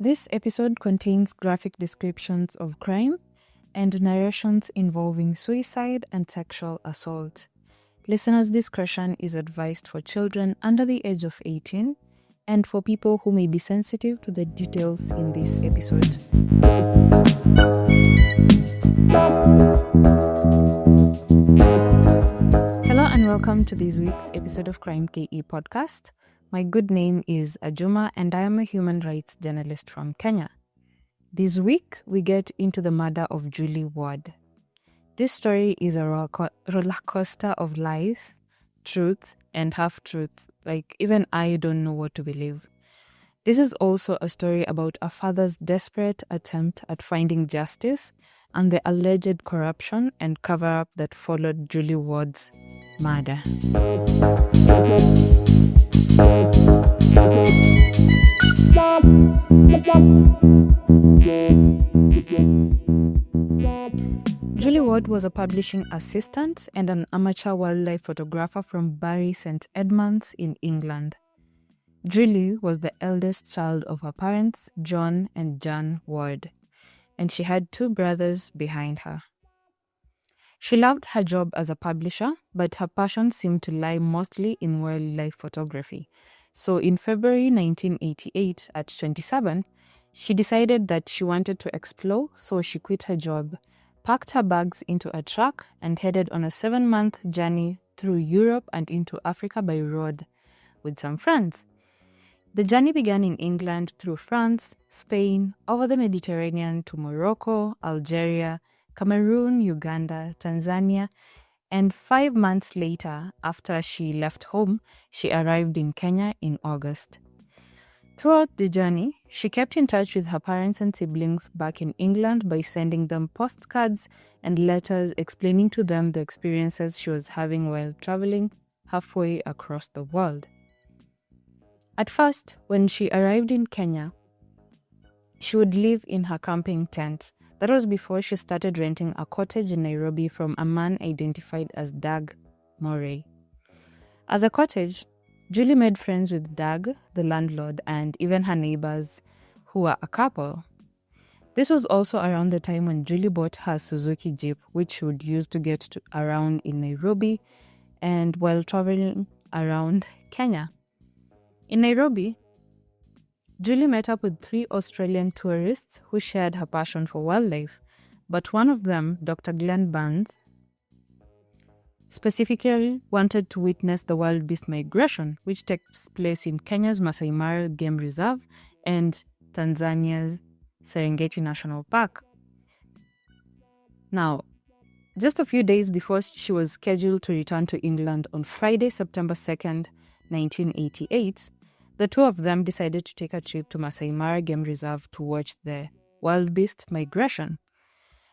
This episode contains graphic descriptions of crime and narrations involving suicide and sexual assault. Listeners' discretion is advised for children under the age of 18 and for people who may be sensitive to the details in this episode. Hello and welcome to this week's episode of Krime KE podcast. My good name is Ajuma and I am a human rights journalist from Kenya. This week, we get into the murder of Julie Ward. This story is a roller coaster of lies, truth, and half-truths. Like, even I don't know what to believe. This is also a story about a father's desperate attempt at finding justice and the alleged corruption and cover-up that followed Julie Ward's murder. Julie Ward was a publishing assistant and an amateur wildlife photographer from Bury St Edmunds in England. Julie was the eldest child of her parents, John and Jan Ward, and she had two brothers behind her. She loved her job as a publisher, but her passion seemed to lie mostly in wildlife photography. So in February 1988, at 27, she decided that she wanted to explore, so she quit her job, packed her bags into a truck, and headed on a 7-month journey through Europe and into Africa by road with some friends. The journey began in England through France, Spain, over the Mediterranean to Morocco, Algeria, Cameroon, Uganda, Tanzania, and 5 months later, after she left home, she arrived in Kenya in August. Throughout the journey, she kept in touch with her parents and siblings back in England by sending them postcards and letters explaining to them the experiences she was having while traveling halfway across the world. At first, when she arrived in Kenya, she would live in her camping tent. That was before she started renting a cottage in Nairobi from a man identified as Doug Morey. At the cottage, Julie made friends with Doug, the landlord, and even her neighbors, who were a couple. This was also around the time when Julie bought her Suzuki Jeep, which she would use to get around in Nairobi and while traveling around Kenya. In Nairobi, Julie met up with 3 Australian tourists who shared her passion for wildlife, but one of them, Dr. Glenn Burns, specifically wanted to witness the wild beast migration, which takes place in Kenya's Maasai Mara Game Reserve and Tanzania's Serengeti National Park. Now, just a few days before she was scheduled to return to England on Friday, September 2nd, 1988, the two of them decided to take a trip to Maasai Mara Game Reserve to watch the wild beast migration.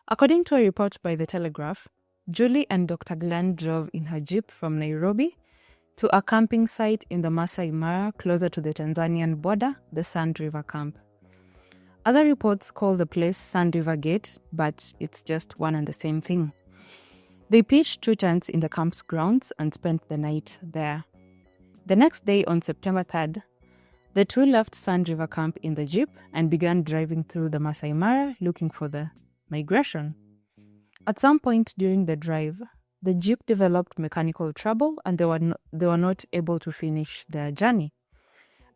According to a report by The Telegraph, Julie and Dr. Glenn drove in her jeep from Nairobi to a camping site in the Maasai Mara closer to the Tanzanian border, the Sand River Camp. Other reports call the place Sand River Gate, but it's just one and the same thing. They pitched 2 tents in the camp's grounds and spent the night there. The next day, on September 3rd, the two left Sand River Camp in the jeep and began driving through the Maasai Mara looking for the migration. At some point during the drive, the jeep developed mechanical trouble and they were not able to finish their journey.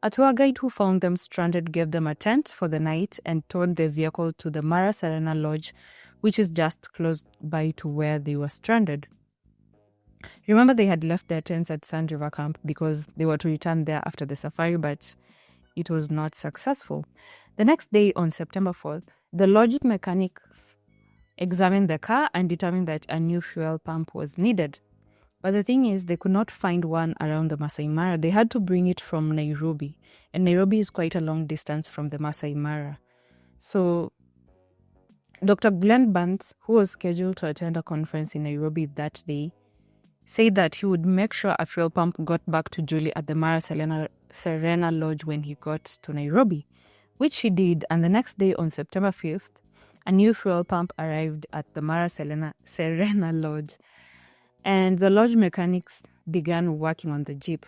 A tour guide who found them stranded gave them a tent for the night and towed the vehicle to the Mara Serena Lodge, which is just close by to where they were stranded. Remember, they had left their tents at Sand River Camp because they were to return there after the safari, but it was not successful. The next day, on September 4th, the lodge mechanics examined the car and determined that a new fuel pump was needed. But the thing is, they could not find one around the Maasai Mara. They had to bring it from Nairobi, and Nairobi is quite a long distance from the Maasai Mara. So Dr. Glenn Burns, who was scheduled to attend a conference in Nairobi that day, said that he would make sure a fuel pump got back to Julie at the Mara Serena Lodge when he got to Nairobi, which he did, and the next day on September 5th, a new fuel pump arrived at the Mara Serena Lodge, and the lodge mechanics began working on the jeep.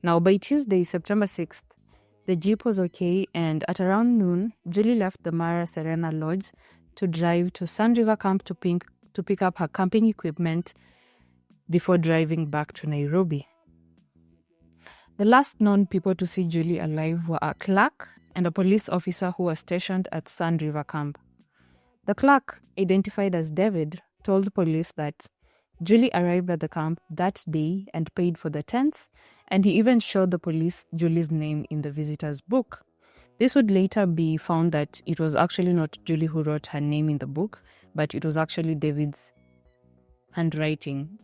Now, by Tuesday, September 6th, The jeep was okay, and at around noon, Julie left the Mara Serena Lodge to drive to Sand River Camp to pick up her camping equipment before driving back to Nairobi. The last known people to see Julie alive were a clerk and a police officer who was stationed at Sand River Camp. The clerk, identified as David, told police that Julie arrived at the camp that day and paid for the tents, and he even showed the police Julie's name in the visitor's book. This would later be found that it was actually not Julie who wrote her name in the book, but it was actually David's handwriting.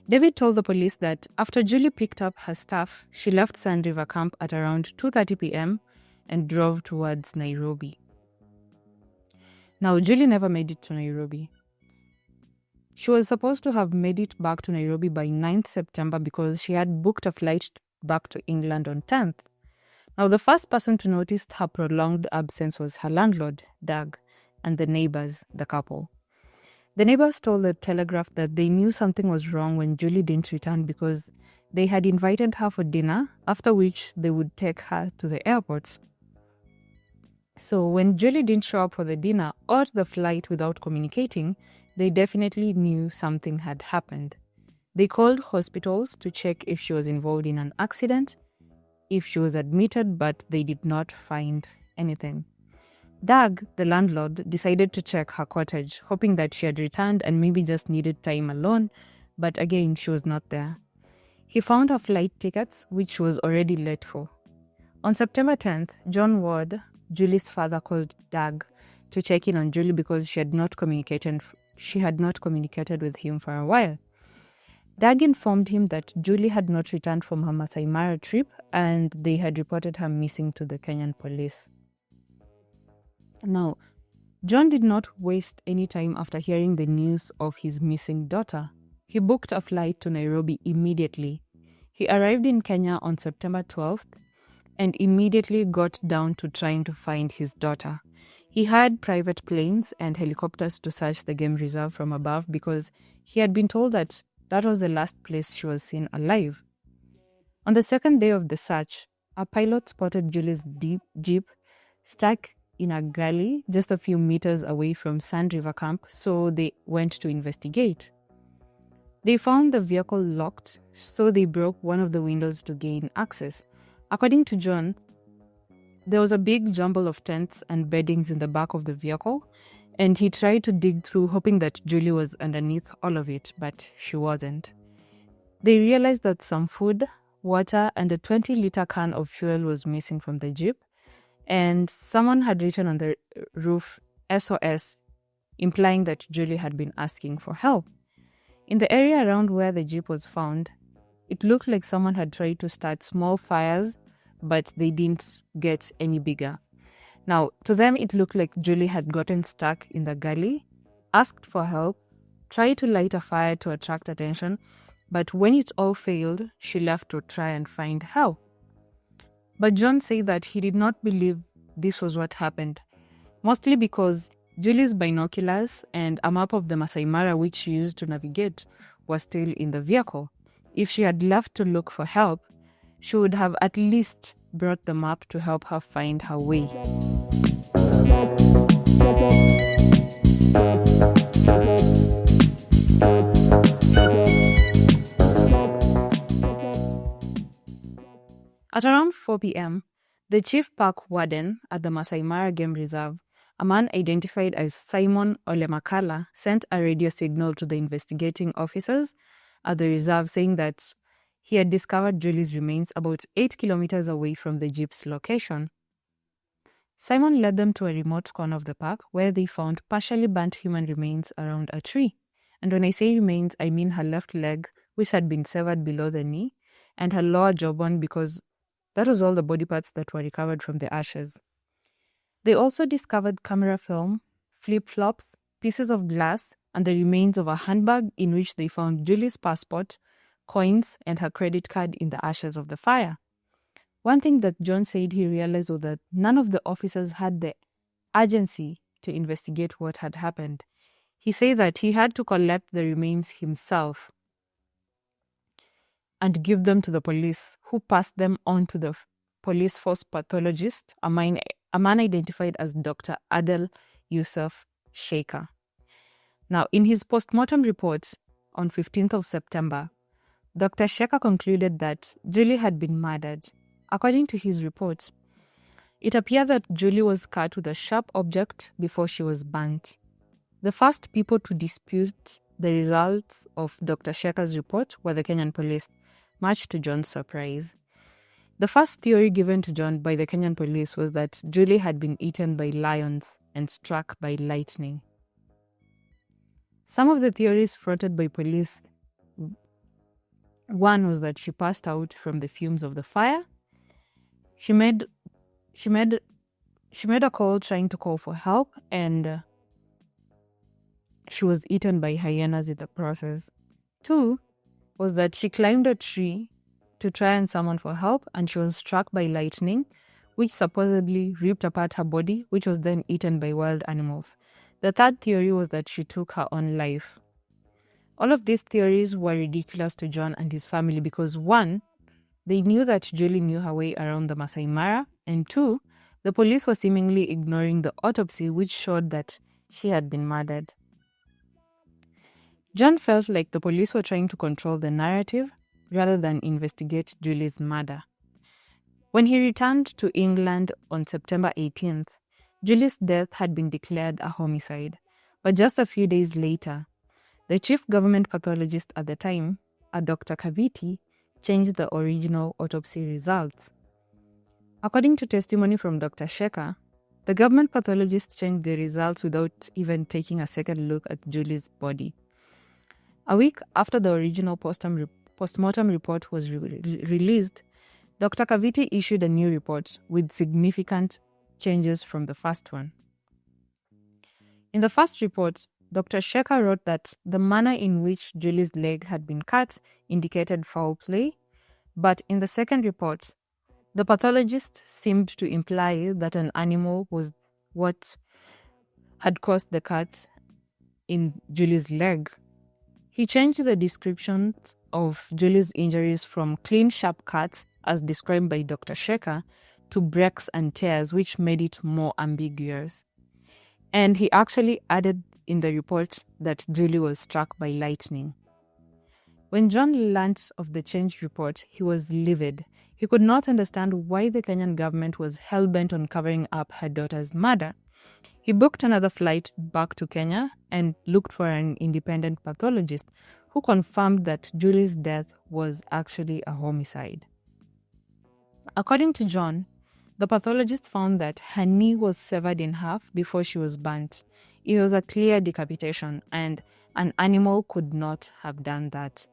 David told the police that after Julie picked up her stuff, she left Sand River Camp at around 2:30 p.m. and drove towards Nairobi. Now, Julie never made it to Nairobi. She was supposed to have made it back to Nairobi by 9th September because she had booked a flight back to England on 10th. Now, the first person to notice her prolonged absence was her landlord, Doug, and the neighbors, the couple. The neighbors told the Telegraph that they knew something was wrong when Julie didn't return because they had invited her for dinner, after which they would take her to the airport. So when Julie didn't show up for the dinner or the flight without communicating, they definitely knew something had happened. They called hospitals to check if she was involved in an accident, if she was admitted, but they did not find anything. Doug, the landlord, decided to check her cottage, hoping that she had returned and maybe just needed time alone, but again, she was not there. He found her flight tickets, which she was already late for. On September 10th, John Ward, Julie's father, called Doug to check in on Julie because she had not communicated with him for a while. Doug informed him that Julie had not returned from her Maasai Mara trip and they had reported her missing to the Kenyan police. Now, John did not waste any time after hearing the news of his missing daughter. He booked a flight to Nairobi immediately. He arrived in Kenya on September 12th and immediately got down to trying to find his daughter. He hired private planes and helicopters to search the game reserve from above because he had been told that was the last place she was seen alive. On the second day of the search, a pilot spotted Julie's jeep stuck in a gully just a few meters away from Sand River Camp, so they went to investigate. They found the vehicle locked, so they broke one of the windows to gain access. According to John, there was a big jumble of tents and beddings in the back of the vehicle, and he tried to dig through, hoping that Julie was underneath all of it, but she wasn't. They realized that some food, water, and a 20-liter can of fuel was missing from the jeep, and someone had written on the roof SOS, implying that Julie had been asking for help. In the area around where the jeep was found, it looked like someone had tried to start small fires, but they didn't get any bigger. Now, to them, it looked like Julie had gotten stuck in the gully, asked for help, tried to light a fire to attract attention, but when it all failed, she left to try and find help. But John said that he did not believe this was what happened, mostly because Julie's binoculars and a map of the Maasai Mara which she used to navigate was still in the vehicle. If she had left to look for help, she would have at least brought the map to help her find her way. At around 4 p.m., the chief park warden at the Maasai Mara Game Reserve, a man identified as Simon Olemakala, sent a radio signal to the investigating officers at the reserve saying that he had discovered Julie's remains about 8 kilometers away from the jeep's location. Simon led them to a remote corner of the park where they found partially burnt human remains around a tree. And when I say remains, I mean her left leg, which had been severed below the knee, and her lower jawbone because that was all the body parts that were recovered from the ashes. They also discovered camera film, flip-flops, pieces of glass, and the remains of a handbag in which they found Julie's passport, coins, and her credit card in the ashes of the fire. One thing that John said he realized was that none of the officers had the urgency to investigate what had happened. He said that he had to collect the remains himself and give them to the police, who passed them on to the police force pathologist, a man identified as Dr. Adel Yusuf Sheikha. Now, in his postmortem report on 15th of September, Dr. Sheikha concluded that Julie had been murdered. According to his report, it appeared that Julie was cut with a sharp object before she was burnt. The first people to dispute the results of Dr. Sheikha's report were the Kenyan police, much to John's surprise. The first theory given to John by the Kenyan police was that Julie had been eaten by lions and struck by lightning. Some of the theories floated by police, one was that she passed out from the fumes of the fire. She made a call trying to call for help, and she was eaten by hyenas in the process. 2 was that she climbed a tree to try and summon for help, and she was struck by lightning, which supposedly ripped apart her body, which was then eaten by wild animals. The third theory was that she took her own life. All of these theories were ridiculous to John and his family because 1, they knew that Julie knew her way around the Maasai Mara, and 2, the police were seemingly ignoring the autopsy, which showed that she had been murdered. John felt like the police were trying to control the narrative rather than investigate Julie's murder. When he returned to England on September 18th, Julie's death had been declared a homicide, but just a few days later, the chief government pathologist at the time, a Dr. Kaviti, changed the original autopsy results. According to testimony from Dr. Sheikha, the government pathologist changed the results without even taking a second look at Julie's body. A week after the original postmortem report was released, Dr. Kaviti issued a new report with significant changes from the first one. In the first report, Dr. Sheikha wrote that the manner in which Julie's leg had been cut indicated foul play, but in the second report, the pathologist seemed to imply that an animal was what had caused the cut in Julie's leg. He changed the descriptions of Julie's injuries from clean, sharp cuts, as described by Dr. Sheikha, to breaks and tears, which made it more ambiguous. And he actually added in the report that Julie was struck by lightning. When John learnt of the changed report, he was livid. He could not understand why the Kenyan government was hell-bent on covering up her daughter's murder. He booked another flight back to Kenya and looked for an independent pathologist who confirmed that Julie's death was actually a homicide. According to John, the pathologist found that her knee was severed in half before she was burnt. It was a clear decapitation, and an animal could not have done that.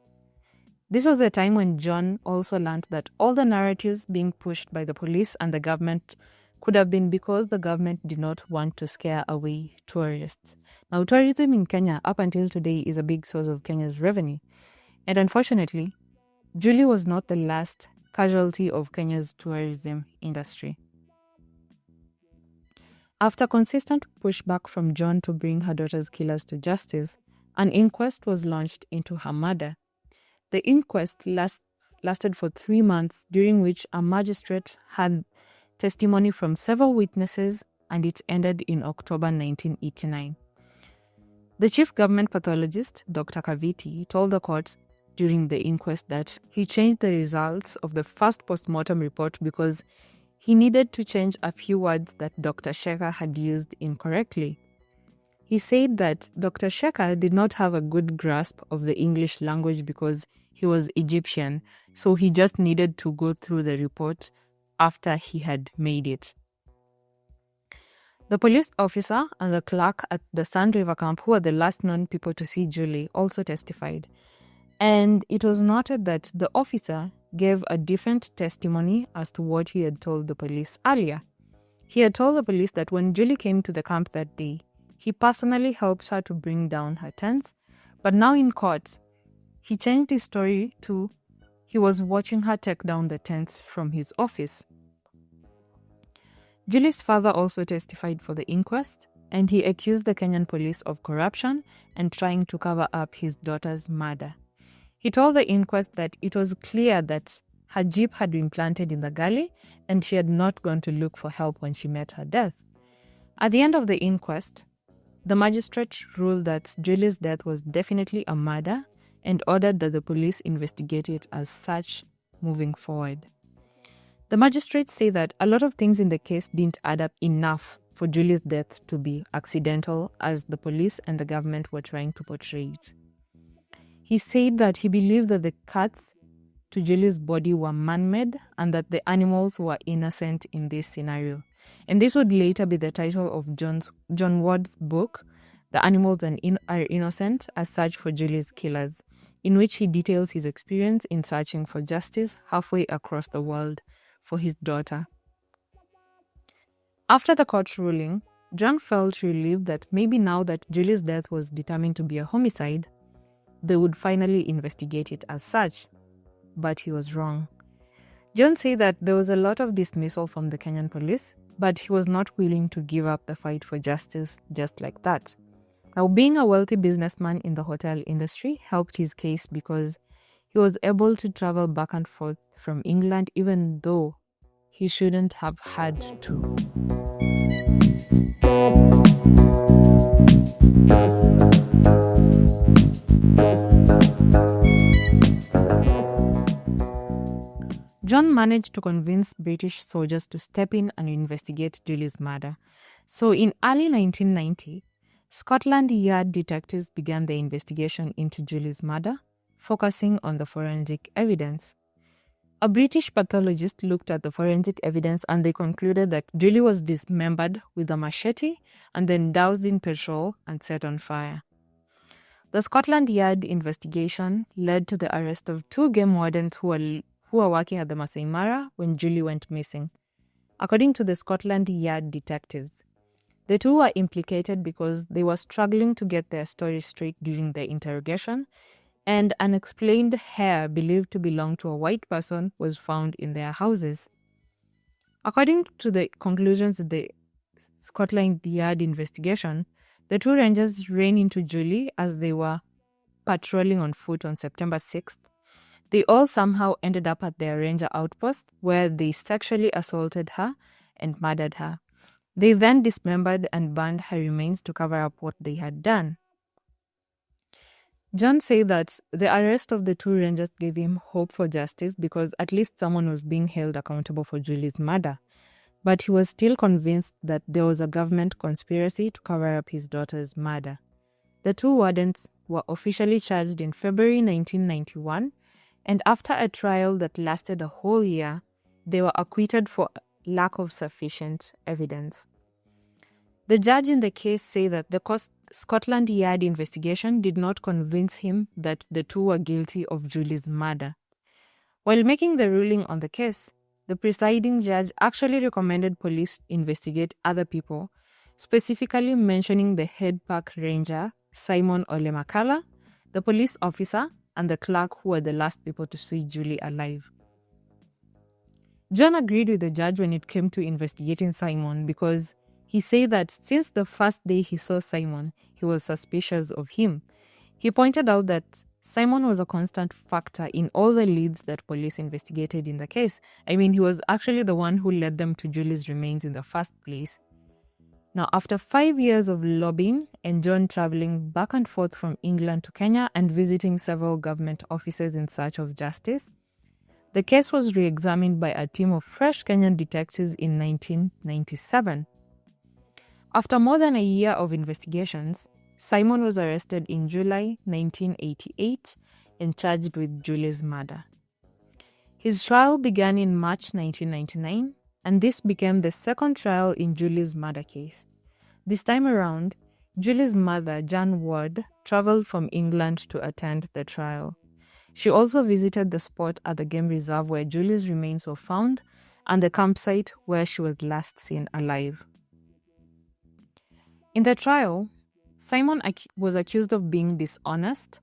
This was the time when John also learned that all the narratives being pushed by the police and the government could have been because the government did not want to scare away tourists. Now, tourism in Kenya up until today is a big source of Kenya's revenue. And unfortunately, Julie was not the last casualty of Kenya's tourism industry. After consistent pushback from John to bring her daughter's killers to justice, an inquest was launched into her murder. The inquest lasted for 3 months, during which a magistrate had testimony from several witnesses, and it ended in October 1989. The chief government pathologist, Dr. Kaviti, told the court during the inquest that he changed the results of the first postmortem report because he needed to change a few words that Dr. Sheikha had used incorrectly. He said that Dr. Sheikha did not have a good grasp of the English language because he was Egyptian, so he just needed to go through the report after he had made it. The police officer and the clerk at the Sand River camp, who were the last known people to see Julie, also testified. And it was noted that the officer gave a different testimony as to what he had told the police earlier. He had told the police that when Julie came to the camp that day, he personally helped her to bring down her tents, but now in court, he changed his story to he was watching her take down the tents from his office. Julie's father also testified for the inquest, and he accused the Kenyan police of corruption and trying to cover up his daughter's murder. He told the inquest that it was clear that her jeep had been planted in the gully and she had not gone to look for help when she met her death. At the end of the inquest, the magistrate ruled that Julie's death was definitely a murder and ordered that the police investigate it as such moving forward. The magistrates say that a lot of things in the case didn't add up enough for Julie's death to be accidental as the police and the government were trying to portray it. He said that he believed that the cuts to Julie's body were man-made and that the animals were innocent in this scenario. And this would later be the title of John Ward's book, The Animals Are Innocent, as Search for Julie's Killers, in which he details his experience in searching for justice halfway across the world for his daughter. After the court ruling, John felt relieved that maybe now that Julie's death was determined to be a homicide, they would finally investigate it as such. But he was wrong. John said that there was a lot of dismissal from the Kenyan police, but he was not willing to give up the fight for justice just like that. Now, being a wealthy businessman in the hotel industry helped his case because he was able to travel back and forth from England even though he shouldn't have had to. John managed to convince British soldiers to step in and investigate Julie's murder. So in early 1990, Scotland Yard detectives began the investigation into Julie's murder, focusing on the forensic evidence. A British pathologist looked at the forensic evidence and they concluded that Julie was dismembered with a machete and then doused in petrol and set on fire. The Scotland Yard investigation led to the arrest of 2 game wardens who were working at the Maasai Mara when Julie went missing. According to the Scotland Yard detectives, the 2 were implicated because they were struggling to get their story straight during the interrogation, and unexplained hair believed to belong to a white person was found in their houses. According to the conclusions of the Scotland Yard investigation, the 2 rangers ran into Julie as they were patrolling on foot on September 6th. They all somehow ended up at their ranger outpost where they sexually assaulted her and murdered her. They then dismembered and burned her remains to cover up what they had done. John said that the arrest of the 2 rangers gave him hope for justice because at least someone was being held accountable for Julie's murder. But he was still convinced that there was a government conspiracy to cover up his daughter's murder. The 2 wardens were officially charged in February 1991, and after a trial that lasted a whole year, they were acquitted for lack of sufficient evidence. The judge in the case said that the Scotland Yard investigation did not convince him that the 2 were guilty of Julie's murder. While making the ruling on the case, the presiding judge actually recommended police investigate other people, specifically mentioning the head park ranger, Simon Olemakala, the police officer, and the clerk who were the last people to see Julie alive. John agreed with the judge when it came to investigating Simon because he said that since the first day he saw Simon, he was suspicious of him. He pointed out that Simon was a constant factor in all the leads that police investigated in the case. I mean, he was actually the one who led them to Julie's remains in the first place. Now, after 5 years of lobbying and John traveling back and forth from England to Kenya and visiting several government offices in search of justice, the case was re-examined by a team of fresh Kenyan detectives in 1997. After more than a year of investigations, Simon was arrested in July 1988 and charged with Julie's murder. His trial began in March 1999, and this became the second trial in Julie's murder case. This time around, Julie's mother, Jan Ward, traveled from England to attend the trial. She also visited the spot at the game reserve where Julie's remains were found and the campsite where she was last seen alive. In the trial, Simon was accused of being dishonest,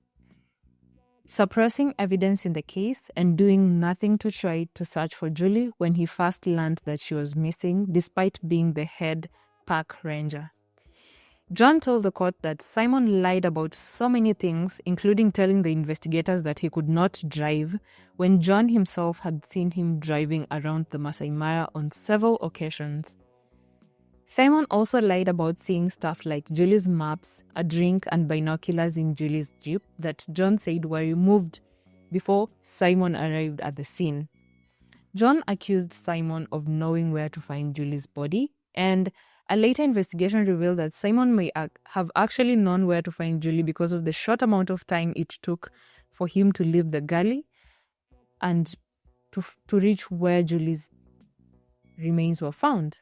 suppressing evidence in the case, and doing nothing to try to search for Julie when he first learned that she was missing, despite being the head park ranger. John told the court that Simon lied about so many things, including telling the investigators that he could not drive, when John himself had seen him driving around the Maasai Mara on several occasions. Simon also lied about seeing stuff like Julie's maps, a drink, and binoculars in Julie's Jeep that John said were removed before Simon arrived at the scene. John accused Simon of knowing where to find Julie's body, and a later investigation revealed that Simon may have actually known where to find Julie because of the short amount of time it took for him to leave the galley and to reach where Julie's remains were found.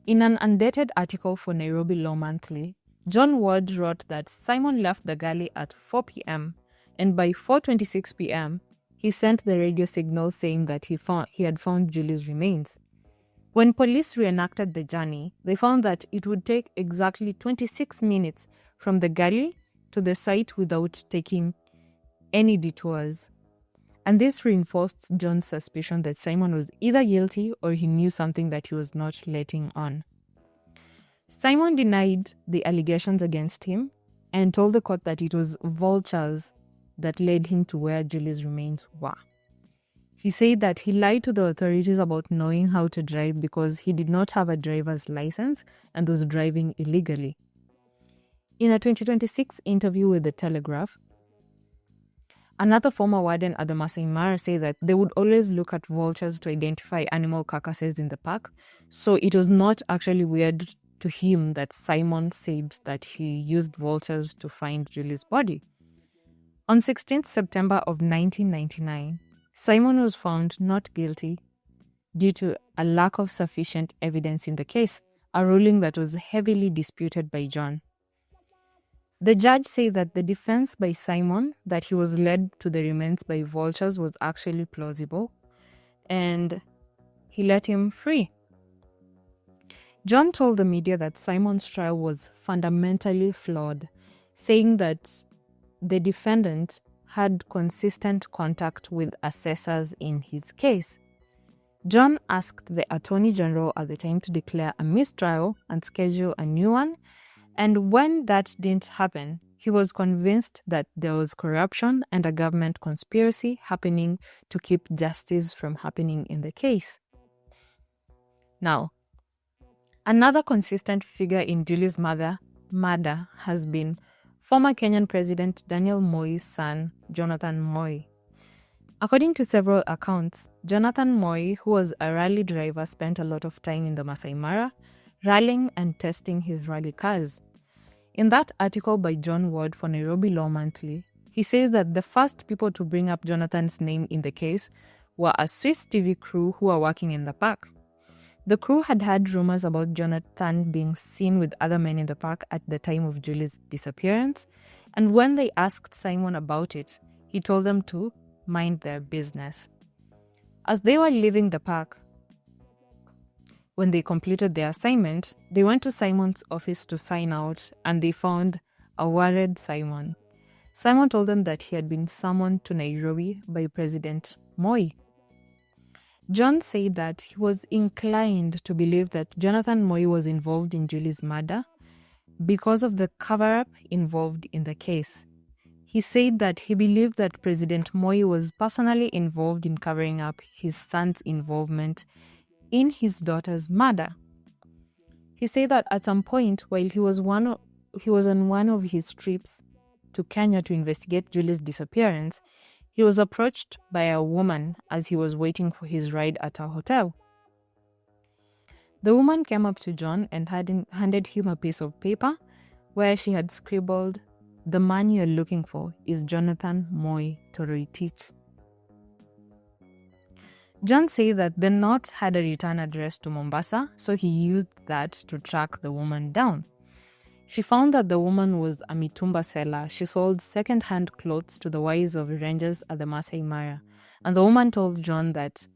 In an undated article for Nairobi Law Monthly, John Ward wrote that Simon left the galley at 4 p.m. and by 4:26 p.m., he sent the radio signal saying that he had found Julie's remains. When police reenacted the journey, they found that it would take exactly 26 minutes from the galley to the site without taking any detours. And this reinforced John's suspicion that Simon was either guilty or he knew something that he was not letting on. Simon denied the allegations against him and told the court that it was vultures that led him to where Julie's remains were. He said that he lied to the authorities about knowing how to drive because he did not have a driver's license and was driving illegally. In a 2026 interview with The Telegraph, another former warden at the Maasai Mara said that they would always look at vultures to identify animal carcasses in the park, so it was not actually weird to him that Simon said that he used vultures to find Julie's body. On 16th September of 1999, Simon was found not guilty due to a lack of sufficient evidence in the case, a ruling that was heavily disputed by John. The judge said that the defense by Simon that he was led to the remains by vultures was actually plausible, and he let him free. John told the media that Simon's trial was fundamentally flawed, saying that the defendant had consistent contact with assessors in his case. John asked the Attorney General at the time to declare a mistrial and schedule a new one, and when that didn't happen, he was convinced that there was corruption and a government conspiracy happening to keep justice from happening in the case. Now, another consistent figure in Julie's murder has been former Kenyan President Daniel Moi's son, Jonathan Moi. According to several accounts, Jonathan Moi, who was a rally driver, spent a lot of time in the Maasai Mara, rallying and testing his rally cars. In that article by John Ward for Nairobi Law Monthly, he says that the first people to bring up Jonathan's name in the case were a Swiss TV crew who were working in the park. The crew had heard rumors about Jonathan being seen with other men in the park at the time of Julie's disappearance, and when they asked Simon about it, he told them to mind their business. As they were leaving the park, when they completed their assignment, they went to Simon's office to sign out, and they found a worried Simon. Simon told them that he had been summoned to Nairobi by President Moi. John said that he was inclined to believe that Jonathan Moi was involved in Julie's murder because of the cover-up involved in the case. He said that he believed that President Moi was personally involved in covering up his son's involvement in his daughter's murder. He said that at some point while he was on one of his trips to Kenya to investigate Julie's disappearance, he was approached by a woman as he was waiting for his ride at a hotel. The woman came up to John and handed him a piece of paper where she had scribbled, "The man you're looking for is Jonathan Moi Toroitich." John said that the note had a return address to Mombasa, so he used that to track the woman down. She found that the woman was a mitumba seller. She sold second-hand clothes to the wives of rangers at the Maasai Mara. And the woman told John that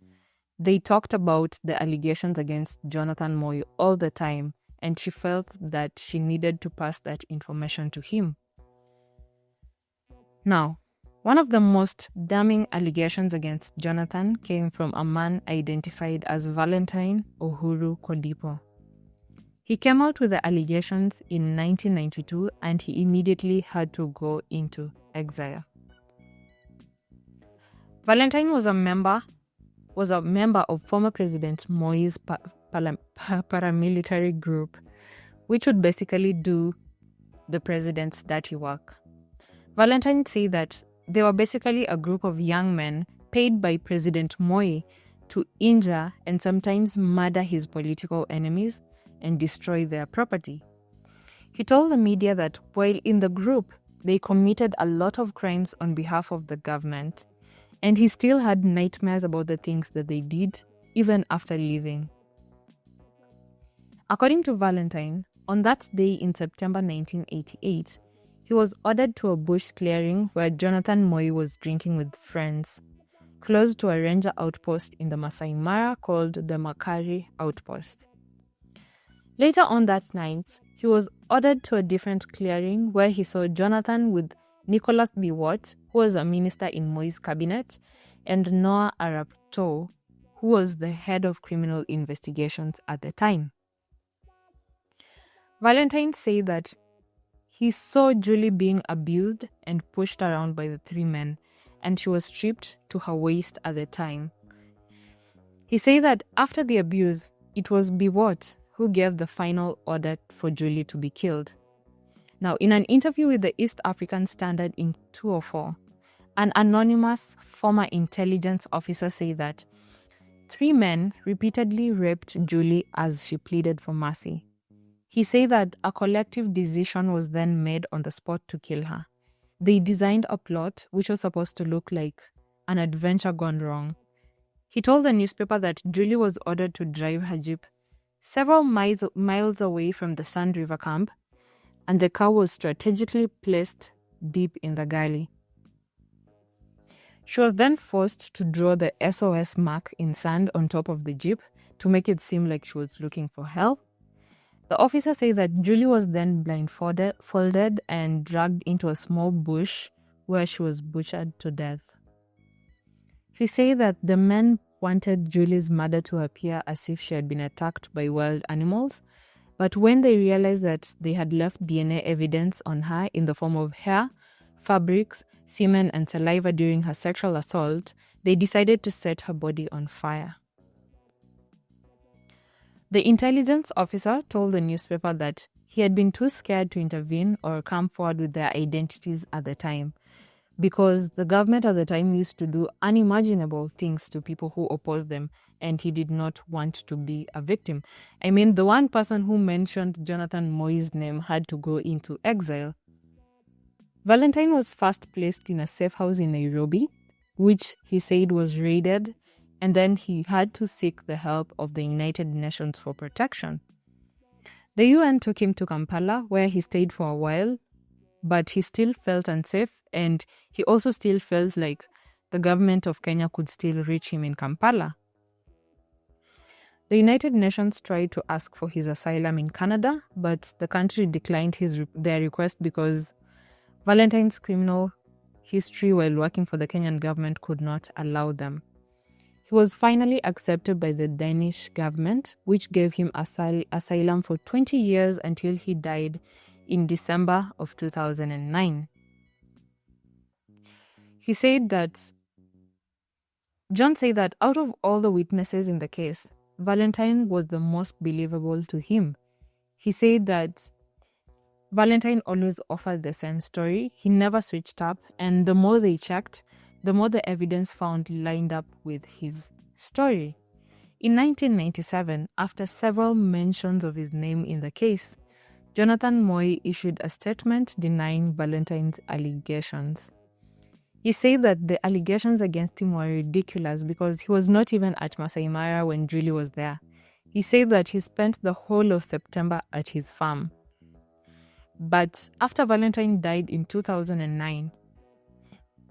they talked about the allegations against Jonathan Moi all the time, and she felt that she needed to pass that information to him. Now, one of the most damning allegations against Jonathan came from a man identified as Valentine Uhuru Kodipo. He came out with the allegations in 1992 and he immediately had to go into exile. Valentine was a member of former President Moi's paramilitary group, which would basically do the president's dirty work. Valentine said that they were basically a group of young men paid by President Moi to injure and sometimes murder his political enemies and destroy their property. He told the media that while in the group, they committed a lot of crimes on behalf of the government, and he still had nightmares about the things that they did, even after leaving. According to Valentine, on that day in September 1988, he was ordered to a bush clearing where Jonathan Moi was drinking with friends, close to a ranger outpost in the Maasai Mara called the Makari Outpost. Later on that night, he was ordered to a different clearing where he saw Jonathan with Nicholas Biwott, who was a minister in Moi's cabinet, and Noah Arap-Too, who was the head of criminal investigations at the time. Valentine said that he saw Julie being abused and pushed around by the three men, and she was stripped to her waist at the time. He said that after the abuse, it was Biwott who gave the final order for Julie to be killed. Now, in an interview with the East African Standard in 2004, an anonymous former intelligence officer said that three men repeatedly raped Julie as she pleaded for mercy. He said that a collective decision was then made on the spot to kill her. They designed a plot which was supposed to look like an adventure gone wrong. He told the newspaper that Julie was ordered to drive her jeep several miles away from the Sand River camp, and the car was strategically placed deep in the gully. She was then forced to draw the SOS mark in sand on top of the jeep to make it seem like she was looking for help. The officer said that Julie was then blindfolded and dragged into a small bush where she was butchered to death. He said that the men wanted Julie's murder to appear as if she had been attacked by wild animals, but when they realized that they had left DNA evidence on her in the form of hair, fabrics, semen, and saliva during her sexual assault, they decided to set her body on fire. The intelligence officer told the newspaper that he had been too scared to intervene or come forward with their identities at the time, because the government at the time used to do unimaginable things to people who opposed them, and he did not want to be a victim. I mean, the one person who mentioned Jonathan Moi's name had to go into exile. Valentine was first placed in a safe house in Nairobi, which he said was raided, and then he had to seek the help of the United Nations for protection. The UN took him to Kampala, where he stayed for a while, but he still felt unsafe, and he also still felt like the government of Kenya could still reach him in Kampala. The United Nations tried to ask for his asylum in Canada, but the country declined their request because Valentine's criminal history while working for the Kenyan government could not allow them. He was finally accepted by the Danish government, which gave him asylum for 20 years until he died in December of 2009. John said that out of all the witnesses in the case, Valentine was the most believable to him. He said that Valentine always offered the same story. He never switched up, and the more they checked, the more the evidence found lined up with his story. In 1997, after several mentions of his name in the case, Jonathan Moi issued a statement denying Valentine's allegations. He said that the allegations against him were ridiculous because he was not even at Maasai Mara when Julie was there. He said that he spent the whole of September at his farm. But after Valentine died in 2009,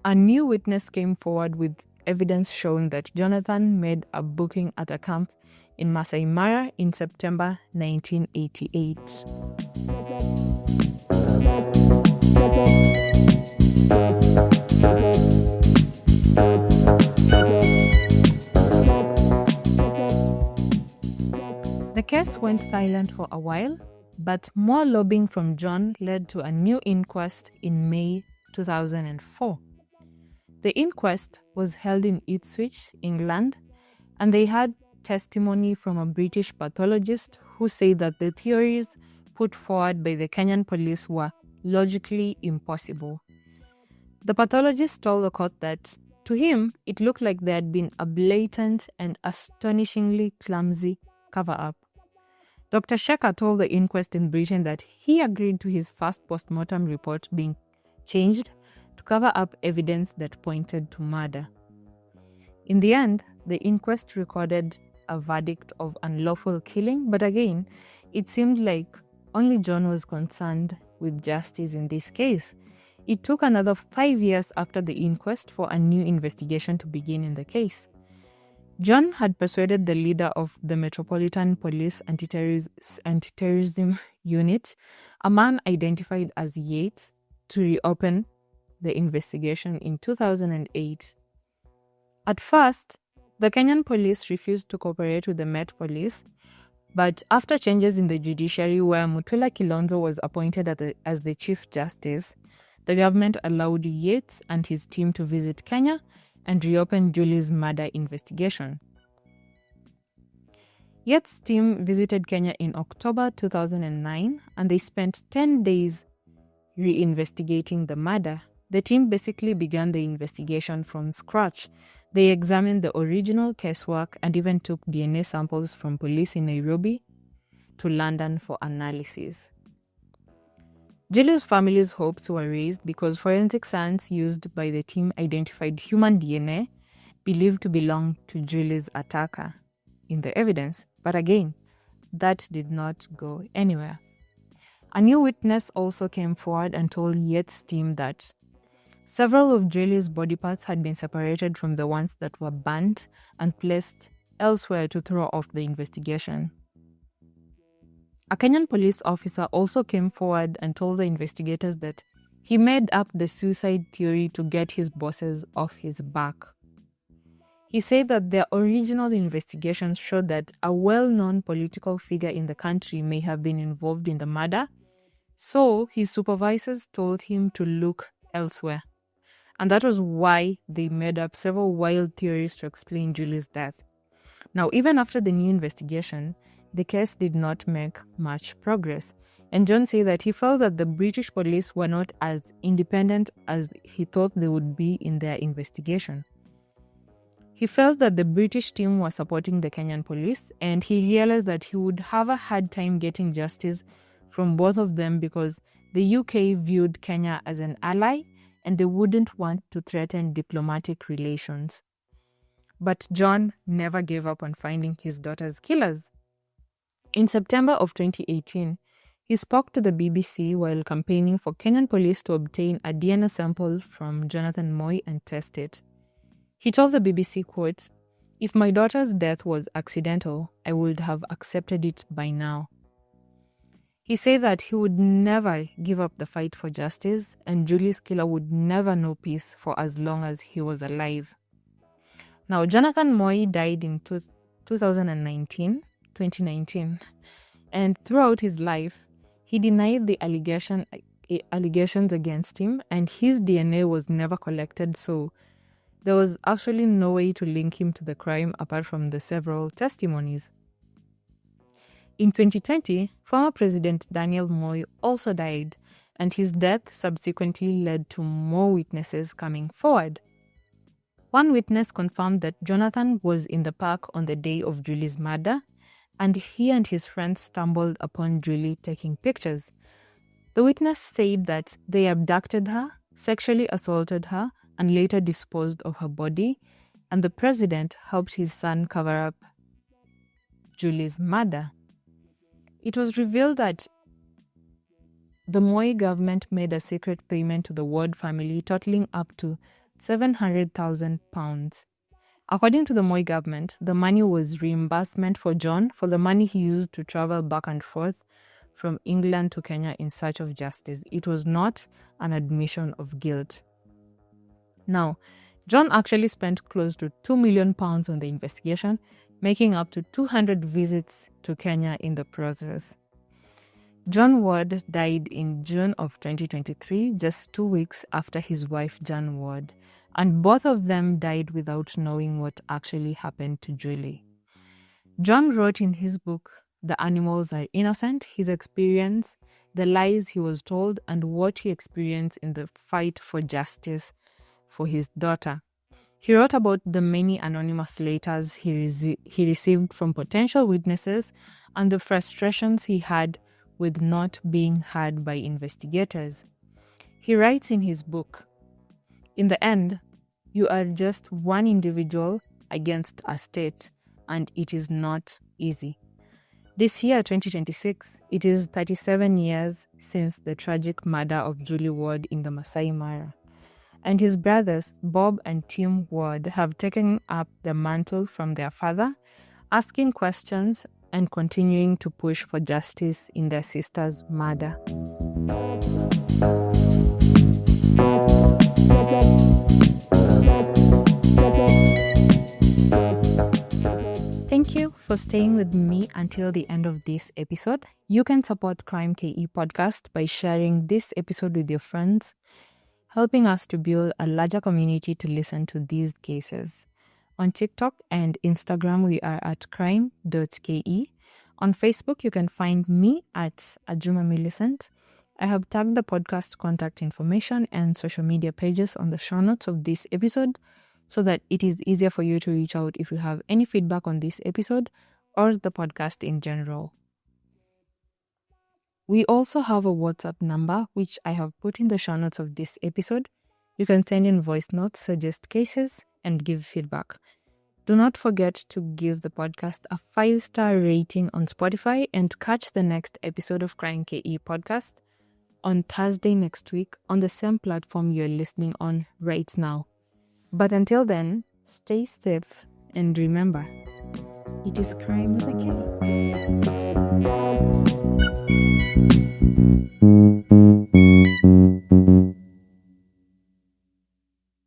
a new witness came forward with evidence showing that Jonathan made a booking at a camp in Maasai Mara in September 1988. The case went went silent for a while, but more lobbying from John led to a new inquest in May 2004. The inquest was held in Ipswich, England, and they had testimony from a British pathologist who said that the theories put forward by the Kenyan police were logically impossible. The pathologist told the court that, to him, it looked like there had been a blatant and astonishingly clumsy cover-up. Dr. Shekhar told the inquest in Britain that he agreed to his first post-mortem report being changed to cover up evidence that pointed to murder. In the end, the inquest recorded a verdict of unlawful killing, but again, it seemed like only John was concerned with justice in this case. It took another 5 years after the inquest for a new investigation to begin in the case. John had persuaded the leader of the Metropolitan Police Anti-Terrorism Unit, a man identified as Yates, to reopen the investigation in 2008. At first, the Kenyan police refused to cooperate with the Met Police, but after changes in the judiciary where Mutula Kilonzo was appointed as the Chief Justice, the government allowed Yates and his team to visit Kenya and reopen Julie's murder investigation. Yates' team visited Kenya in October 2009 and they spent 10 days reinvestigating the murder. The team basically began the investigation from scratch. They examined the original casework and even took DNA samples from police in Nairobi to London for analysis. Julie's family's hopes were raised because forensic science used by the team identified human DNA believed to belong to Julie's attacker in the evidence. But again, that did not go anywhere. A new witness also came forward and told Yates' team that several of Julie's body parts had been separated from the ones that were burnt and placed elsewhere to throw off the investigation. A Kenyan police officer also came forward and told the investigators that he made up the suicide theory to get his bosses off his back. He said that their original investigations showed that a well-known political figure in the country may have been involved in the murder, so his supervisors told him to look elsewhere. And that was why they made up several wild theories to explain Julie's death. Now, even after the new investigation, the case did not make much progress. And John said that he felt that the British police were not as independent as he thought they would be in their investigation. He felt that the British team was supporting the Kenyan police, and he realized that he would have a hard time getting justice from both of them because the UK viewed Kenya as an ally and they wouldn't want to threaten diplomatic relations. But John never gave up on finding his daughter's killers. In September of 2018, he spoke to the BBC while campaigning for Kenyan police to obtain a DNA sample from Jonathan Moi and test it. He told the BBC, quote, "If my daughter's death was accidental, I would have accepted it by now." He said that he would never give up the fight for justice and Julie's killer would never know peace for as long as he was alive. Now, Jonathan Moi died in 2019, and throughout his life, he denied the allegations against him and his DNA was never collected, so there was actually no way to link him to the crime apart from the several testimonies. In 2020, former President Daniel Moi also died, and his death subsequently led to more witnesses coming forward. One witness confirmed that Jonathan was in the park on the day of Julie's murder, and he and his friends stumbled upon Julie taking pictures. The witness said that they abducted her, sexually assaulted her, and later disposed of her body, and the president helped his son cover up Julie's murder. It was revealed that the Moi government made a secret payment to the Ward family totaling up to £700,000. According to the Moi government, the money was reimbursement for John for the money he used to travel back and forth from England to Kenya in search of justice. It was not an admission of guilt. Now, John actually spent close to £2 million on the investigation, making up to 200 visits to Kenya in the process. John Ward died in June of 2023, just 2 weeks after his wife Jan Ward, and both of them died without knowing what actually happened to Julie. John wrote in his book, The Animals Are Innocent, his experience, the lies he was told, and what he experienced in the fight for justice for his daughter. He wrote about the many anonymous letters he received from potential witnesses and the frustrations he had with not being heard by investigators. He writes in his book, "In the end, you are just one individual against a state, and it is not easy." This year, 2026, it is 37 years since the tragic murder of Julie Ward in the Maasai Mara. And his brothers, Bob and Tim Ward, have taken up the mantle from their father, asking questions and continuing to push for justice in their sister's murder. Thank you for staying with me until the end of this episode. You can support Krime KE podcast by sharing this episode with your friends, helping us to build a larger community to listen to these cases. On TikTok and Instagram, we are at krime.ke. On Facebook, you can find me at Ajuma Millicent. I have tagged the podcast contact information and social media pages on the show notes of this episode so that it is easier for you to reach out if you have any feedback on this episode or the podcast in general. We also have a WhatsApp number, which I have put in the show notes of this episode. You can send in voice notes, suggest cases, and give feedback. Do not forget to give the podcast a 5-star rating on Spotify and to catch the next episode of Krime KE podcast on Thursday next week on the same platform you're listening on right now. But until then, stay safe and remember, it is crime with a K.